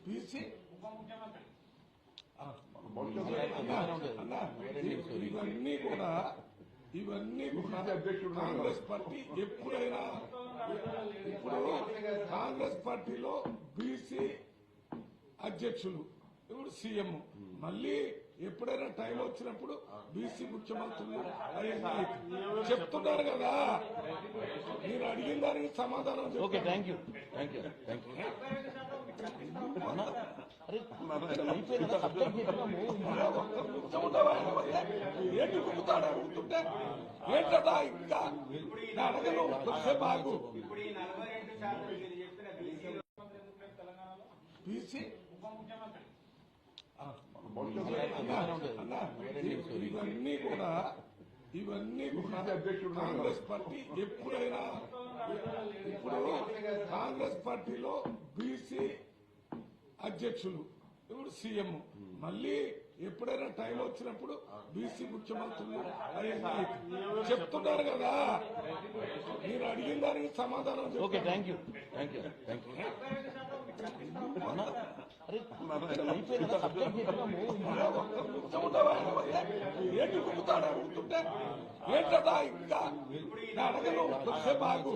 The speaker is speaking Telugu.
బీసీ ఇవన్నీ కూడా కాంగ్రెస్ పార్టీ ఎప్పుడైనా ఇప్పుడు కాంగ్రెస్ పార్టీలో బీసీ అధ్యక్షులు ఇప్పుడు సీఎం మళ్ళీ ఎప్పుడైనా టైం వచ్చినప్పుడు బీసీ ముఖ్యమంత్రులు చెప్తున్నారు కదా. మీరు అడిగిన దానికి సమాధానం okay thank you thank you thank you ఏంటి కుమ్ముతాడు అడుగుతుంటే ఏంటదా ఇంకా అడగను బాగు బీసీ ఇవన్నీ కూడా కాంగ్రెస్ పార్టీ ఎప్పుడైనా ఇప్పుడు కాంగ్రెస్ పార్టీలో బీసీ అధ్యక్షులు ఇప్పుడు సీఎం మళ్ళీ ఎప్పుడైనా టైం వచ్చినప్పుడు బీసీ ముఖ్యమంత్రులు చెప్తున్నారు కదా. మీరు అడిగిన దానికి సమాధానం okay thank you thank you thank you ఏంటి కుమ్ముతాడు అడుగుతుంటే ఏంటదా ఇంకా అడగను బాగు